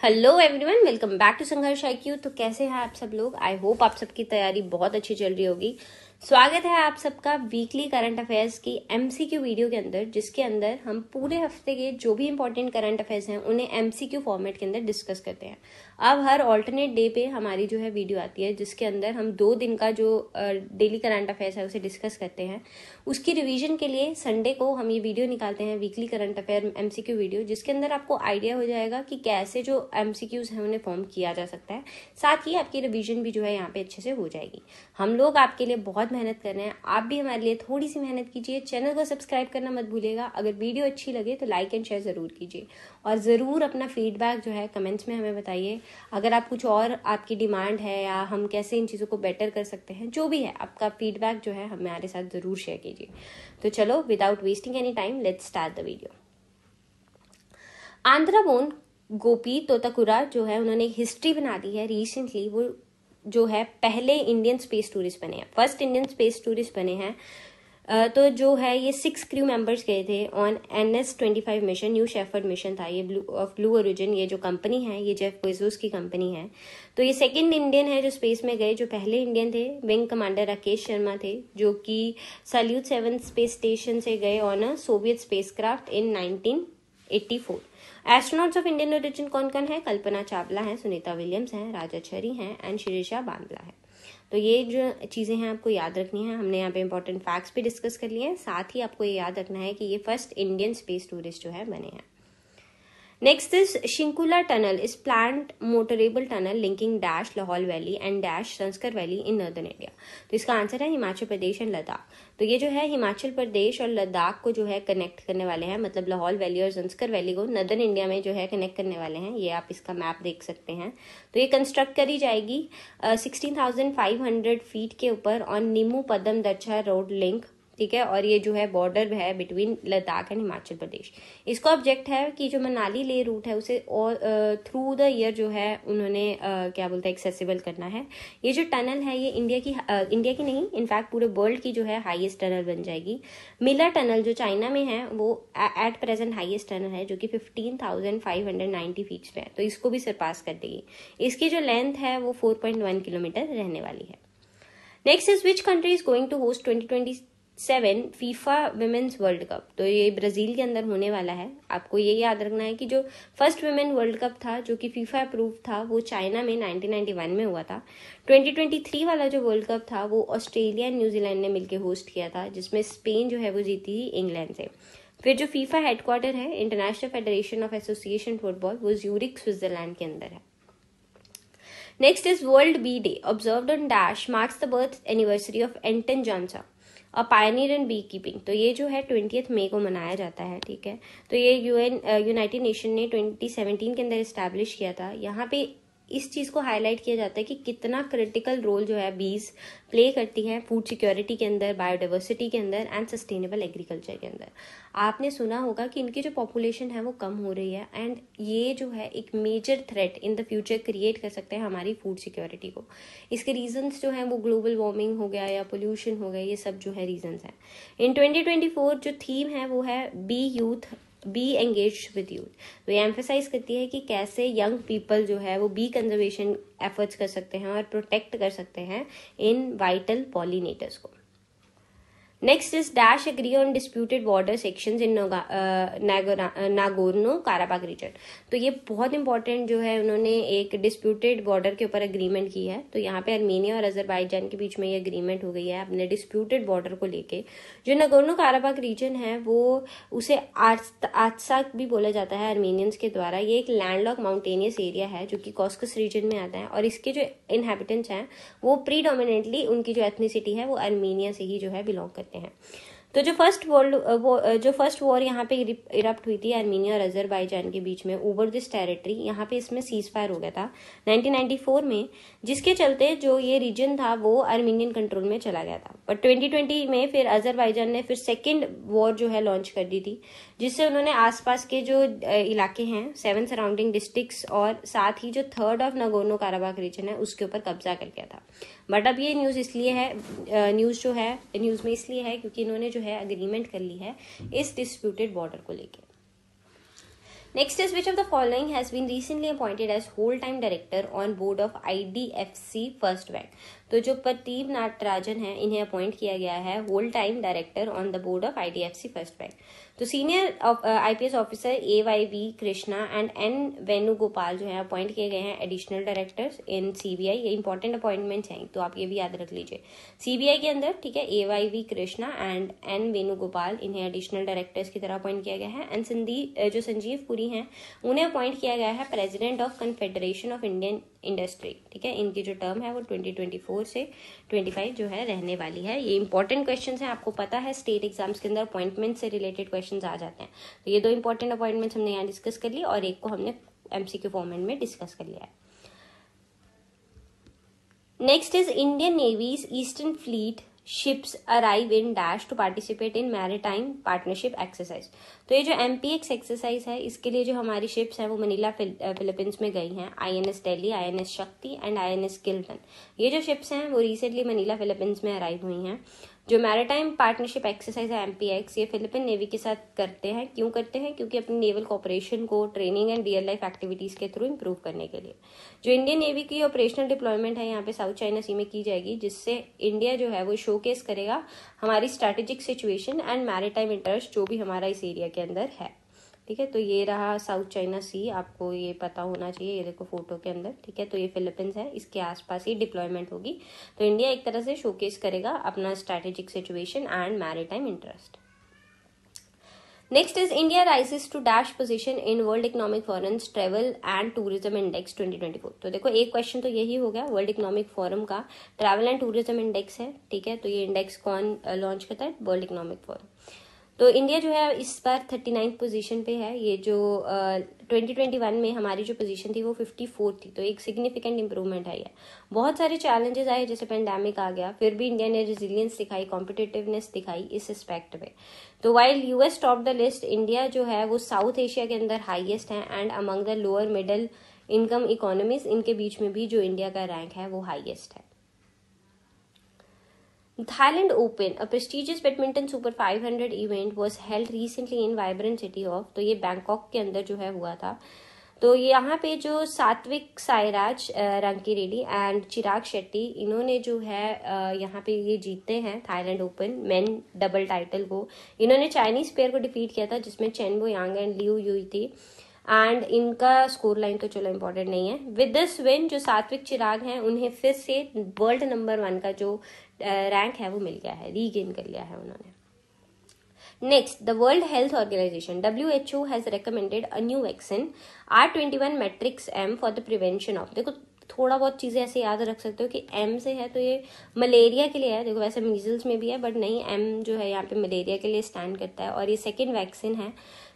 Hello everyone, welcome back to Sangharsh IQ। तो कैसे हैं आप सब लोग? आई होप आप सबकी तैयारी बहुत अच्छी चल रही होगी। स्वागत है आप सबका वीकली करंट अफेयर्स की MCQ वीडियो के अंदर, जिसके अंदर हम पूरे हफ्ते के जो भी इंपॉर्टेंट करंट अफेयर्स हैं उन्हें MCQ फॉर्मेट के अंदर डिस्कस करते हैं। अब हर ऑल्टरनेट डे पे हमारी जो है वीडियो आती है, जिसके अंदर हम 2 दिन का जो डेली करंट अफेयर्स है उसे डिस्कस करते हैं। उसकी रिवीजन के लिए संडे को हम ये वीडियो निकालते हैं, weekly current affair MCQ video, जिसके अंदर आपको आइडिया हो जाएगा कि कैसे जो MCQs हैं उन्हें फॉर्म किया जा सकता है। साथ ही आपकी रिवीजन भी जो है यहाँ पे अच्छे से हो जाएगी। हम लोग आपके लिए बहुत मेहनत कर रहे हैं, आप भी हमारे लिए थोड़ी सी मेहनत कीजिए। चैनल को सब्सक्राइब करना मत भूलिएगा। अगर वीडियो अच्छी लगे तो लाइक एंड शेयर जरूर कीजिए, और जरूर अपना फीडबैक जो है कमेंट्स में हमें बताइए। अगर आप कुछ और आपकी डिमांड है या हम कैसे इन चीज़ों को बेटर कर सकते हैं, जो भी है आपका फीडबैक जो है हमारे साथ जरूर शेयर कीजिए। तो चलो, without wasting any time, let's start the video. Andhra born Gopi Thotakura जो है, उन्होंने एक हिस्ट्री बना दी है रिसेंटली। वो जो है पहले इंडियन स्पेस टूरिस्ट बने हैं, फर्स्ट इंडियन स्पेस टूरिस्ट बने हैं। तो जो है ये 6 क्रू मेंबर्स गए थे on NS-25 mission. New shepherd mission था ये, ब्लू ओरिजिन। ये जो कंपनी है ये जेफ बेजोस की कंपनी है। तो ये सेकंड इंडियन है जो स्पेस में गए। जो पहले इंडियन थे विंग कमांडर राकेश शर्मा थे, जो कि सैल्यूट 7 स्पेस स्टेशन से गए on a Soviet spacecraft in 1984। Astronauts of Indian origin कौन कौन है? कल्पना चावला है, सुनीता विलियम्स हैं, राजा छरी हैं एंड शिरीषा बांदला है। तो ये जो चीज़ें हैं आपको याद रखनी है। हमने यहाँ पे इंपॉर्टेंट फैक्ट्स भी डिस्कस कर लिए हैं। साथ ही आपको ये याद रखना है कि ये फर्स्ट इंडियन स्पेस टूरिस्ट जो है बने हैं। Next is Shinkula tunnel is planned motorable tunnel linking dash Lahaul valley and dash Zanskar valley in northern India. तो इसका आंसर है हिमाचल प्रदेश एंड लद्दाख। तो ये जो है हिमाचल प्रदेश और लद्दाख को जो है कनेक्ट करने वाले हैं, मतलब लाहौल वैली और संस्कर वैली को नॉर्दर्न इंडिया में जो है कनेक्ट करने वाले हैं। ये आप इसका मैप देख सकते हैं। तो ये कंस्ट्रक्ट करी जाएगी 16,500 फीट के ऊपर on Neemu Padma Darcha road link, ठीक है। और ये जो है बॉर्डर है बिटवीन लद्दाख एंड हिमाचल प्रदेश। इसका ऑब्जेक्ट है कि जो मनाली ले रूट है उसे और थ्रू द ईयर जो है उन्होंने क्या बोलते हैं एक्सेसिबल करना है। ये जो टनल है ये इंडिया की नहीं, इनफैक्ट पूरे वर्ल्ड की जो है हाईएस्ट टनल बन जाएगी। मिला टनल जो चाइना में है वो एट प्रेजेंट हाईएस्ट टनल है, जो कि 15,590 फीट पे है। तो इसको भी सरपास कर देगी। इसकी जो लेंथ है वो 4.1 किलोमीटर रहने वाली है। Next is which country is going to host 2027 FIFA women's world cup. तो ये ब्राजील के अंदर होने वाला है। आपको ये याद रखना है कि जो फर्स्ट विमेन वर्ल्ड कप था जो कि फीफा अप्रूव था वो चाइना में 1991 में हुआ था। 2023 वाला जो वर्ल्ड कप था वो ऑस्ट्रेलिया एंड न्यूजीलैंड ने मिलकर होस्ट किया था, जिसमें स्पेन जो है वो जीती थी इंग्लैंड से। फिर जो फीफा हेडक्वार्टर है, international federation of association football, वो ज्यूरिक स्विट्जरलैंड के अंदर है। Next is World Bee Day, observed on Dash, marks the birth anniversary of Anton Johnson, a pioneer in beekeeping। तो ये जो है 20 मई को मनाया जाता है, ठीक है। तो ये यूनाइटेड नेशन ने 2017 के अंदर इस्टेब्लिश किया था। यहाँ पे इस चीज़ को हाईलाइट किया जाता है कि कितना क्रिटिकल रोल जो है बीज प्ले करती है फूड सिक्योरिटी के अंदर, बायोडाइवर्सिटी के अंदर एंड सस्टेनेबल एग्रीकल्चर के अंदर। आपने सुना होगा कि इनकी जो पॉपुलेशन है वो कम हो रही है, एंड ये जो है एक major threat in the future create कर सकते हैं हमारी फूड सिक्योरिटी को। इसके रीजंस जो हैं वो ग्लोबल वार्मिंग हो गया या पोल्यूशन हो गया, ये सब जो है रीजंस हैं। इन 2024 जो थीम है वो है बी एंगेज विद यूथ। तो ये एम्फेसाइज करती है कि कैसे यंग पीपल जो है वो बी कंजर्वेशन एफर्ट्स कर सकते हैं और प्रोटेक्ट कर सकते हैं इन वाइटल पॉलिनेटर्स को। Next is dash agree on disputed border sections in Nagorno Karabakh region. तो ये बहुत इंपॉर्टेंट जो है, उन्होंने एक डिस्प्यूटेड बॉर्डर के ऊपर एग्रीमेंट की है। तो यहाँ पे अर्मेनिया और अजरबैजान के बीच में ये एग्रीमेंट हो गई है अपने डिस्प्यूटेड बॉर्डर को लेके। जो नागोर्नो काराबाग रीजन है वो उसे आर्त्साक भी बोला जाता है अर्मेनियंस के द्वारा। ये एक लैंडलॉक माउंटेनियस एरिया है जो कि कॉस्कस रीजन में आता है, और इसके जो इनहेबिटेंट्स हैं वो प्रीडोमिनेटली उनकी जो एथनिसिटी है वो अर्मेनिया से ही जो है बिलोंग करते हैं। तो जो फर्स्ट वॉर यहाँ पे इरप्ट हुई थी अर्मेनिया और अजरबैजान के बीच में ओवर दिस टेरिटरी, यहाँ पे इसमें सीज फायर हो गया था 1994 में, जिसके चलते जो ये रीजन था वो अर्मेनियन कंट्रोल में चला गया था। पर 2020 में फिर अजरबैजान ने फिर सेकेंड वॉर जो है लॉन्च कर दी थी, जिससे उन्होंने आसपास के जो इलाके हैं 7 सराउंडिंग डिस्ट्रिक्ट्स और साथ ही जो third of Nagorno Karabakh region है उसके ऊपर कब्जा कर लिया था। बट अब ये न्यूज़ इसलिए है, न्यूज़ में इसलिए है क्योंकि इन्होंने जो है एग्रीमेंट कर ली है इस डिस्प्यूटेड बॉर्डर को लेके। Next is, which of the following has been recently appointed as whole-time director on board of IDFC First Bank? तो जो प्रदीप नाटराजन है, इन्हें अपॉइंट किया गया है whole time director on the board of IDFC first bank. तो senior IPS officer AYV Krishna and N Venugopal जो है अपॉइंट किए गए हैं एडिशनल डायरेक्टर्स इन CBI। ये इंपॉर्टेंट अपॉइंटमेंट्स हैं, तो आप ये भी याद रख लीजिए। CBI के अंदर, ठीक है, AYV Krishna and N Venugopal, इन्हें एडिशनल डायरेक्टर्स की तरह अपॉइंट किया गया है। एंड जो संजीव पुरी हैं, उन्हें अपॉइंट किया गया है president of confederation of Indian industry. ठीक है, इनकी जो टर्म है वो 2024 से 25 जो है रहने वाली है। ये इंपॉर्टेंट क्वेश्चंस हैं, आपको पता है स्टेट एग्जाम्स के अंदर अपॉइंटमेंट से रिलेटेड क्वेश्चंस आ जाते हैं। तो ये दो इंपॉर्टेंट अपॉइंटमेंट्स हमने यहाँ डिस्कस कर ली और एक को हमने MCQ फॉर्मेट में डिस्कस कर लिया है। Next is Indian navy's eastern fleet ships arrive in dash to participate in maritime partnership exercise। तो ये जो MPX एक्सरसाइज है, इसके लिए जो हमारी शिप्स हैं वो मनीला फिलीपींस में गई हैं। INS दिल्ली, INS शक्ति एंड INS किल्टन, ये जो शिप्स हैं वो रिसेंटली मनीला फिलीपींस में अराइव हुई हैं। जो मैरिटाइम पार्टनरशिप एक्सरसाइज है MPX, ये फिलिपिन नेवी के साथ करते हैं। क्यों करते हैं? क्योंकि अपनी नेवल कॉपरेशन को training and real life activities के थ्रू इंप्रूव करने के लिए। जो इंडियन नेवी की ऑपरेशनल डिप्लॉयमेंट है यहाँ पे साउथ चाइना सी में की जाएगी, जिससे इंडिया जो है वो शोकेस करेगा हमारी strategic situation and maritime interest जो भी हमारा इस एरिया के अंदर है। ठीक है, तो ये रहा साउथ चाइना सी, आपको ये पता होना चाहिए। ये देखो फोटो के अंदर, ठीक है, तो ये फिलीपींस है, इसके आसपास ही डिप्लॉयमेंट होगी। तो इंडिया एक तरह से शोकेस करेगा अपना strategic situation and maritime interest. Next is India rises to dash position in world economic forums travel and tourism index 2024। तो देखो एक क्वेश्चन तो यही हो गया, वर्ल्ड इकोनॉमिक फोरम का ट्रैवल एंड टूरिज्म इंडेक्स है। ठीक है, तो ये इंडेक्स कौन लॉन्च करता है? World economic forum. तो इंडिया जो है इस बार 39 पोजीशन पे है। ये जो 2021 में हमारी जो पोजीशन थी वो 54 थी, तो एक सिग्निफिकेंट इंप्रूवमेंट है। बहुत सारे चैलेंजेस आए, जैसे पेंडेमिक आ गया, फिर भी इंडिया ने रेजिलियंस दिखाई, कॉम्पिटिटिवनेस दिखाई इस एस्पेक्ट में। तो while US top the list, India जो है वो साउथ एशिया के अंदर हाईएस्ट है and among the lower middle income economies, इनके बीच में भी जो इंडिया का रैंक है वो हाईएस्ट है। Thailand Open, a prestigious badminton super 500 event was held recently in vibrant city of, तो ये बैंकॉक के अंदर जो है हुआ था। तो यहाँ पे जो सात्विक साईराज रंकीरेड्डी एंड चिराग शेट्टी, इन्होंने जो है यहाँ पे ये जीतते हैं Thailand open main double title को। इन्होंने चाइनीज प्लेयर को डिफीट किया था, जिसमें चेन बो यांग एंड लिu युई थी। एंड इनका स्कोर लाइन तो चलो इम्पोर्टेंट नहीं है। विद दिस विन जो सात्विक चिराग हैं, उन्हें फिर से वर्ल्ड नंबर 1 का जो रैंक है वो मिल गया है, रीगेन कर लिया है उन्होंने। Next, the world health organization WHO has recommended a new vaccine R21 matrix M for the prevention of. देखो थोड़ा बहुत चीजें ऐसे याद रख सकते हो कि M से है तो ये मलेरिया के लिए है। देखो वैसे मीजल्स में भी है, बट नहीं, M जो है यहाँ पे मलेरिया के लिए स्टैंड करता है। और ये सेकेंड वैक्सीन है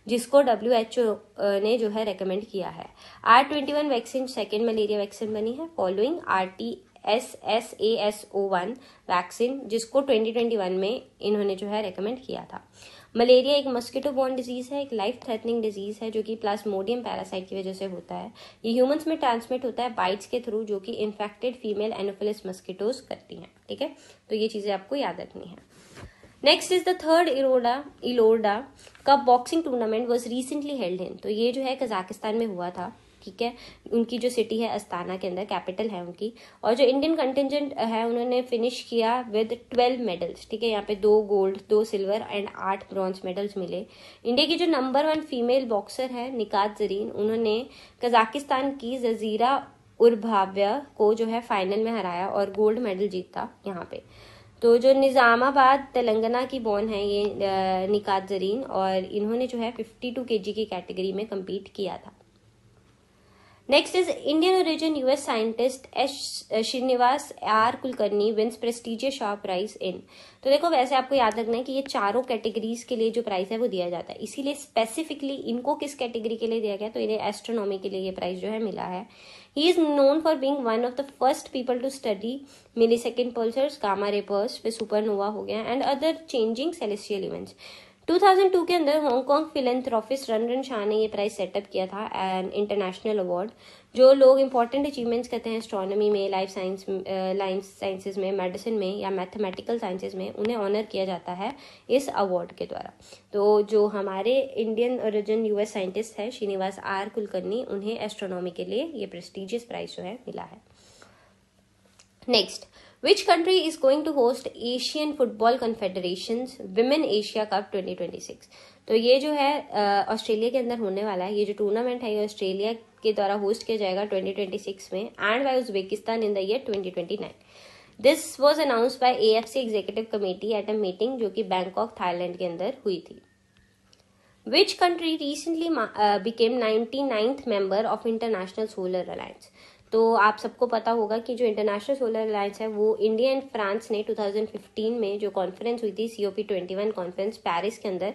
जिसको WHO ने जो है रेकमेंड किया है। R21 vaccine second malaria vaccine बनी है फॉलोइंग RTSSAS01 वैक्सीन, जिसको 2021 में इन्होंने जो है रेकमेंड किया था। मलेरिया एक मस्किटो बॉर्न डिजीज है, एक लाइफ थ्रेटनिंग डिजीज है जो कि प्लाज्मोडियम पैरासाइट की वजह से होता है। ये ह्यूमंस में ट्रांसमिट होता है बाइट्स के थ्रू, जो कि इन्फेक्टेड फीमेल एनोफिलिस मस्किटोज करती हैं। ठीक है, तो ये चीजें आपको याद रखनी है। Next is the third Elorda cup boxing tournament was recently held in. तो ये जो है कजाकिस्तान में हुआ था। ठीक है, उनकी जो सिटी है अस्ताना के अंदर, कैपिटल है उनकी। और जो इंडियन कंटिजेंट है उन्होंने फिनिश किया विद 12 मेडल्स। ठीक है, यहाँ पे 2 gold 2 silver and 8 bronze medals मिले। इंडिया की जो नंबर 1 फीमेल बॉक्सर है निकात जरीन, उन्होंने कजाकिस्तान की जजीरा उर्भाव्या को जो है फाइनल में हराया और गोल्ड मेडल जीता यहाँ पे। तो जो निजामाबाद तेलंगाना की बॉर्न है ये निकात जरीन, और इन्होंने जो है 52 kg की कैटेगरी में कम्पीट किया था। Next is Indian origin US scientist Srinivas R Kulkarni wins prestigious Shaw prize in. तो देखो वैसे आपको याद रखना है कि ये चारों कैटेगरीज के लिए जो प्राइज है वो दिया जाता है, इसीलिए स्पेसिफिकली इनको किस कैटेगरी के लिए दिया गया, तो इन्हें एस्ट्रोनॉमी के लिए ये प्राइज जो है मिला है। He is known for being one of the first people to study millisecond pulsars, gamma ray burst, फिर सुपरनोवा हो गया and other changing celestial events 2002 के अंदर हांगकांग फिलेंथ्रोपिस्ट रन शाह ने ये प्राइज सेटअप किया था, एन इंटरनेशनल अवार्ड। जो लोग इंपॉर्टेंट अचीवमेंट्स करते हैं एस्ट्रोनॉमी में, लाइफ साइंसेज में, मेडिसिन में या मैथमेटिकल साइंसेज में, उन्हें ऑनर किया जाता है इस अवार्ड के द्वारा। तो जो हमारे इंडियन ओरिजिन यूएस साइंटिस्ट है श्रीनिवास आर कुलकर्णी, उन्हें एस्ट्रोनॉमी के लिए ये प्रेस्टिजियस प्राइज जो है मिला है। Next, Which country is going to host Asian Football Confederation's Women Asia Cup 2026? तो ये जो है ऑस्ट्रेलिया के अंदर होने वाला है। ये जो टूर्नामेंट है ये ऑस्ट्रेलिया के द्वारा होस्ट किया जाएगा 2026 में and by Uzbekistan in the year 2029। This was announced by AFC executive committee at a meeting जो कि बैंकॉक थाईलैंड के अंदर हुई थी। Which country recently became 99th member of International Solar Alliance? तो आप सबको पता होगा कि जो इंटरनेशनल सोलर अलायंस है वो इंडिया एंड फ्रांस ने 2015 में जो कॉन्फ्रेंस हुई थी COP21 कॉन्फ्रेंस पेरिस के अंदर,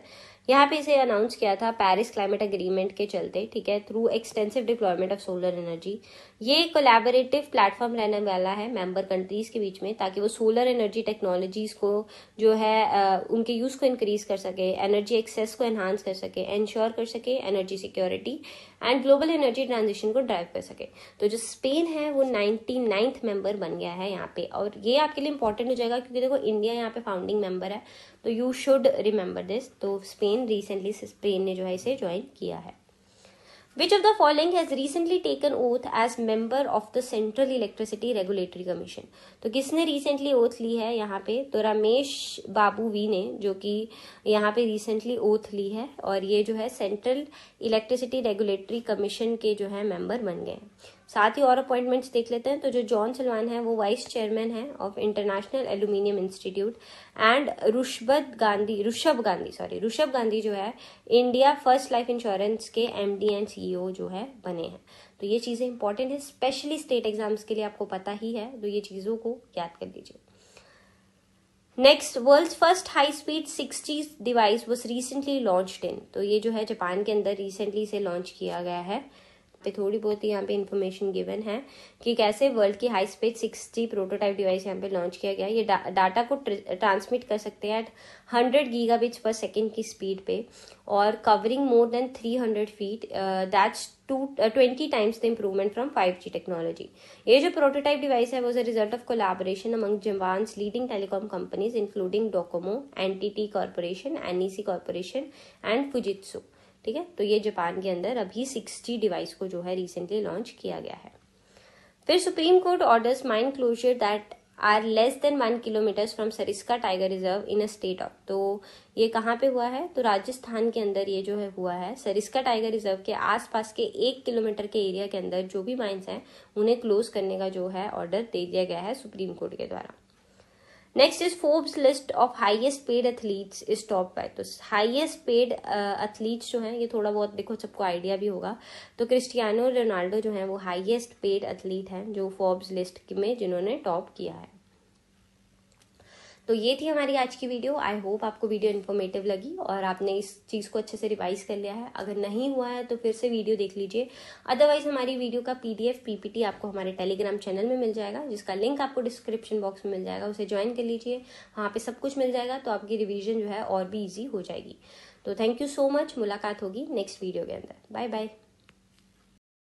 यहाँ पे इसे अनाउंस किया था पेरिस क्लाइमेट एग्रीमेंट के चलते, ठीक है, through extensive deployment of solar energy. ये कोलैबोरेटिव प्लेटफॉर्म रहने वाला है मेंबर कंट्रीज के बीच में, ताकि वो सोलर एनर्जी टेक्नोलॉजीज को जो है उनके यूज को इंक्रीज कर सके, एनर्जी एक्सेस को एनहांस कर सके, इंश्योर कर सके energy security and global energy transition को ड्राइव कर सके। तो जो स्पेन है वो 99th मेंबर बन गया है यहाँ पे, और ये आपके लिए इंपॉर्टेंट हो जाएगा क्योंकि देखो इंडिया यहाँ पे फाउंडिंग मेंबर है, तो यू शुड रिमेंबर दिस। तो स्पेन ने जो है इसे ज्वाइन किया है। Which of the following has recently taken oath as member of the Central Electricity Regulatory Commission? तो किसने रिसेंटली ओथ ली है यहाँ पे? तो रमेश बाबू वी ने, जो कि यहाँ पे रिसेंटली ओथ ली है, और ये जो है सेंट्रल इलेक्ट्रिसिटी रेगुलेटरी कमीशन के जो है मेंबर बन गए हैं। साथ ही और अपॉइंटमेंट्स देख लेते हैं। तो जो जॉन सलवान है वो वाइस चेयरमैन है of international aluminium institute, and Rishabh Gandhi जो है इंडिया फर्स्ट लाइफ इंश्योरेंस के MD एंड CEO जो है बने हैं। तो ये चीजें इंपॉर्टेंट है, स्पेशली स्टेट एग्जाम्स के लिए, आपको पता ही है, तो ये चीजों को याद कर लीजिए। Next, world's first high speed 6G device was recently launched in. तो ये जो है जापान के अंदर रिसेंटली इसे लॉन्च किया गया है। पे थोड़ी बहुत यहाँ पे इन्फॉर्मेशन गिवन है कि कैसे वर्ल्ड की high speed 6G prototype device यहाँ पे लॉन्च किया गया। ये डाटा को ट्रांसमिट कर सकते हैं एट 100 गीगाबिट्स पर सेकेंड की स्पीड पे, और covering more than 300 feet, that's 20 times the improvement from 5G technology. ये जो प्रोटोटाइप डिवाइस है वो is a result of collaboration among Japan's leading telecom companies including Docomo, NTT corporation, NEC corporation and Fujitsu. ठीक है, तो ये Japan के अंदर अभी 6G डिवाइस को जो है रिसेंटली लॉन्च किया गया है। फिर supreme court orders mine closure that are less than 1 kilometre from Sariska tiger reserve in a state of. तो ये कहाँ पे हुआ है? तो राजस्थान के अंदर ये जो है हुआ है। सरिस्का टाइगर रिजर्व के आसपास के 1 किलोमीटर के एरिया के अंदर जो भी माइंस हैं उन्हें क्लोज करने का जो है ऑर्डर दे दिया गया है सुप्रीम कोर्ट के द्वारा। Next is Forbes list of highest paid athletes is top bye. तो हाईएस्ट पेड एथलीट्स जो हैं, ये थोड़ा बहुत देखो सबको आइडिया भी होगा, तो क्रिस्टियानो रोनाल्डो जो है वो हाईएस्ट पेड एथलीट हैं जो फोर्ब्स लिस्ट में जिन्होंने टॉप किया है। तो ये थी हमारी आज की वीडियो। आई होप आपको वीडियो इन्फॉर्मेटिव लगी और आपने इस चीज़ को अच्छे से रिवाइज कर लिया है। अगर नहीं हुआ है तो फिर से वीडियो देख लीजिए, अदरवाइज हमारी वीडियो का PDF PPT आपको हमारे टेलीग्राम चैनल में मिल जाएगा, जिसका लिंक आपको डिस्क्रिप्शन बॉक्स में मिल जाएगा, उसे ज्वाइन कर लीजिए। वहाँ पे सब कुछ मिल जाएगा, तो आपकी रिविजन जो है और भी ईजी हो जाएगी। तो थैंक यू सो मच, मुलाकात होगी नेक्स्ट वीडियो के अंदर। Bye bye.